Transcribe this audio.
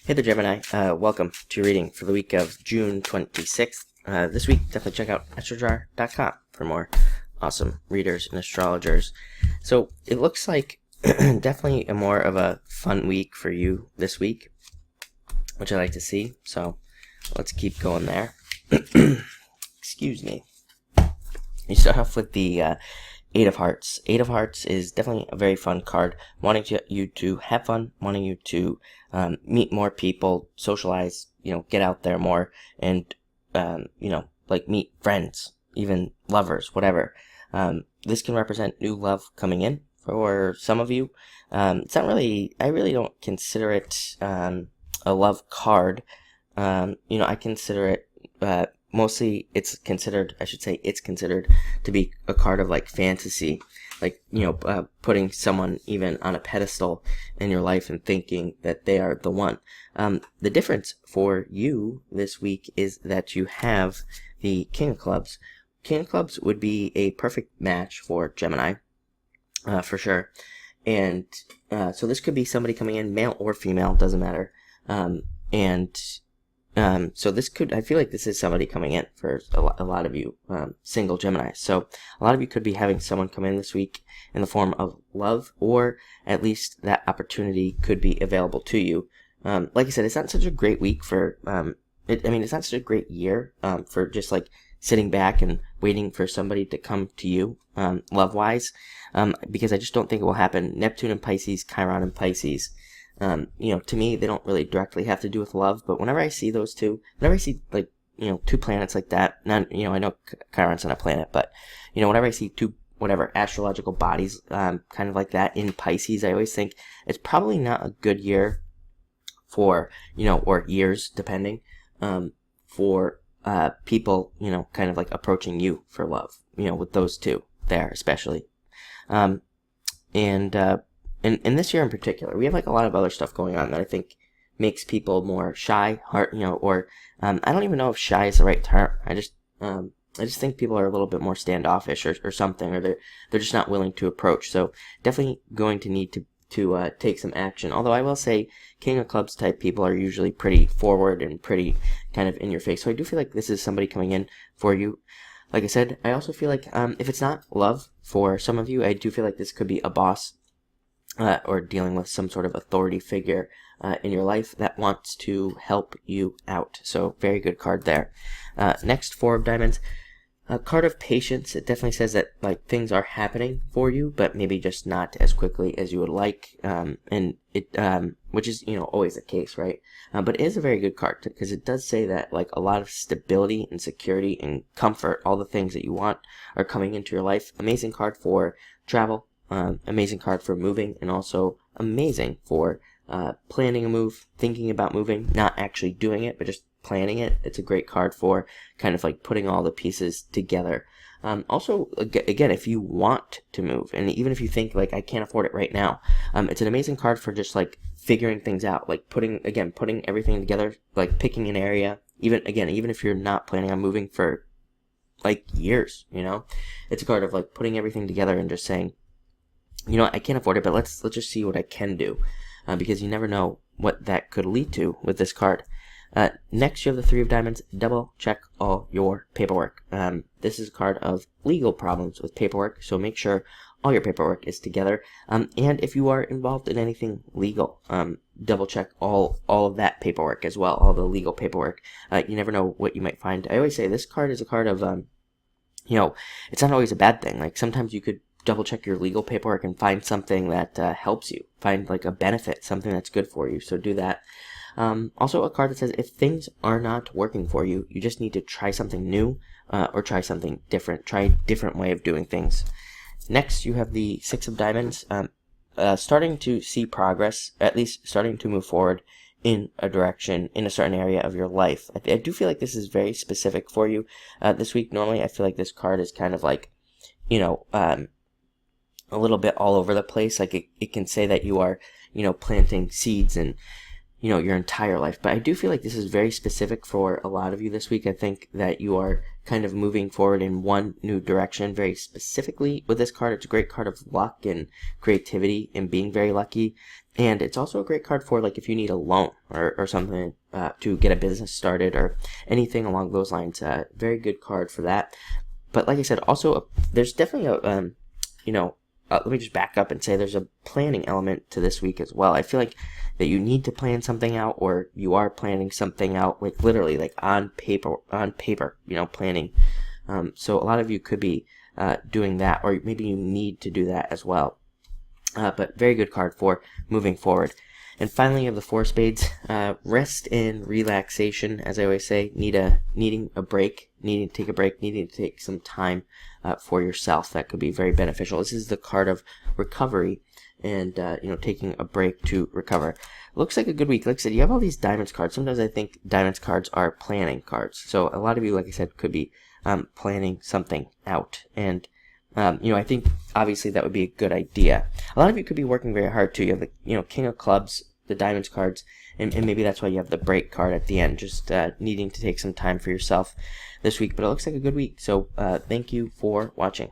Hey there, Gemini. Welcome to your reading for the week of June 26th. This week, definitely check out astrojar.com for more awesome readers and astrologers. So it looks like definitely more of a fun week for you this week, which I like to see. So let's keep going there. Excuse me. You start off with the Eight of Hearts. Eight of Hearts is definitely a very fun card, wanting you to have fun, wanting you to meet more people, socialize, get out there more, and, like meet friends, even lovers, whatever. This can represent new love coming in for some of you. It's not really, I really don't consider it a love card. I consider it mostly it's considered to be a card of like fantasy, like, putting someone even on a pedestal in your life and thinking that they are the one. The difference for you this week is that you have the King of Clubs. King of Clubs would be a perfect match for Gemini, for sure. And so this could be somebody coming in, male or female, doesn't matter. So this I feel like this is somebody coming in for a lot of you, single Gemini. So a lot of you could be having someone come in this week in the form of love, or at least that opportunity could be available to you. Like I said, it's not such a great week for, it's not such a great year, for just like sitting back and waiting for somebody to come to you, love-wise, because I just don't think it will happen. Neptune in Pisces, Chiron in Pisces. To me, they don't really directly have to do with love, but whenever I see those two, whenever I see, like, two planets like that, I know Chiron's not a planet, but, whenever I see two, whatever, astrological bodies, kind of like that in Pisces, I always think it's probably not a good year for, or years, depending, for, people, kind of like approaching you for love, with those two there, especially. And this year in particular, we have like a lot of other stuff going on that I think makes people more shy, I don't even know if shy is the right term. I just think people are a little bit more standoffish or something, or they're just not willing to approach. So definitely going to need to take some action. Although I will say King of Clubs type people are usually pretty forward and pretty kind of in your face. So I do feel like this is somebody coming in for you. Like I said, I also feel like if it's not love for some of you, I do feel like this could be a boss, or dealing with some sort of authority figure in your life that wants to help you out. So very good card there. Next, Four of Diamonds. A card of patience. It definitely says that like things are happening for you, but maybe just not as quickly as you would like. Which is always the case, right? But it is a very good card because it does say that like a lot of stability and security and comfort, all the things that you want, are coming into your life. Amazing card for travel. Amazing card for moving, and also amazing for planning a move, thinking about moving, not actually doing it, but just planning it. It's a great card for kind of like putting all the pieces together. Also, again, if you want to move, and even if you think like I can't afford it right now, it's an amazing card for just like figuring things out, like putting everything together, like picking an area, even if you're not planning on moving for like years, it's a card of like putting everything together and just saying, I can't afford it, but let's just see what I can do, because you never know what that could lead to with this card. Next, you have the Three of Diamonds. Double check all your paperwork. This is a card of legal problems with paperwork, so make sure all your paperwork is together. And if you are involved in anything legal, double check all of that paperwork as well, all the legal paperwork. You never know what you might find. I always say this card is a card of, it's not always a bad thing. Like sometimes you could double check your legal paperwork and find something that helps you, find like a benefit, something that's good for you. So do that. Also a card that says if things are not working for you, you just need to try something new, or try something different, try a different way of doing things. Next, you have the Six of Diamonds. Starting to see progress, at least starting to move forward in a direction, in a certain area of your life. I do feel like this is very specific for you this week. Normally I feel like this card is kind of like, a little bit all over the place. Like it can say that you are, planting seeds and, your entire life. But I do feel like this is very specific for a lot of you this week. I think that you are kind of moving forward in one new direction very specifically with this card. It's a great card of luck and creativity and being very lucky. And it's also a great card for like if you need a loan or something to get a business started or anything along those lines. Very good card for that. But like I said, also there's definitely a let me just back up and say there's a planning element to this week as well. I feel like that you need to plan something out, or you are planning something out, like literally like on paper, planning. So a lot of you could be doing that, or maybe you need to do that as well. But very good card for moving forward. And finally, you have the Four of Spades. Rest and relaxation, as I always say. Needing a break, needing to take a break, needing to take some time for yourself. That could be very beneficial. This is the card of recovery and taking a break to recover. Looks like a good week. Like I said, you have all these Diamonds cards. Sometimes I think Diamonds cards are planning cards. So a lot of you, like I said, could be planning something out. And I think obviously that would be a good idea. A lot of you could be working very hard too. You have the King of Clubs, the Diamonds cards, and maybe that's why you have the break card at the end, just needing to take some time for yourself this week. But it looks like a good week. So thank you for watching.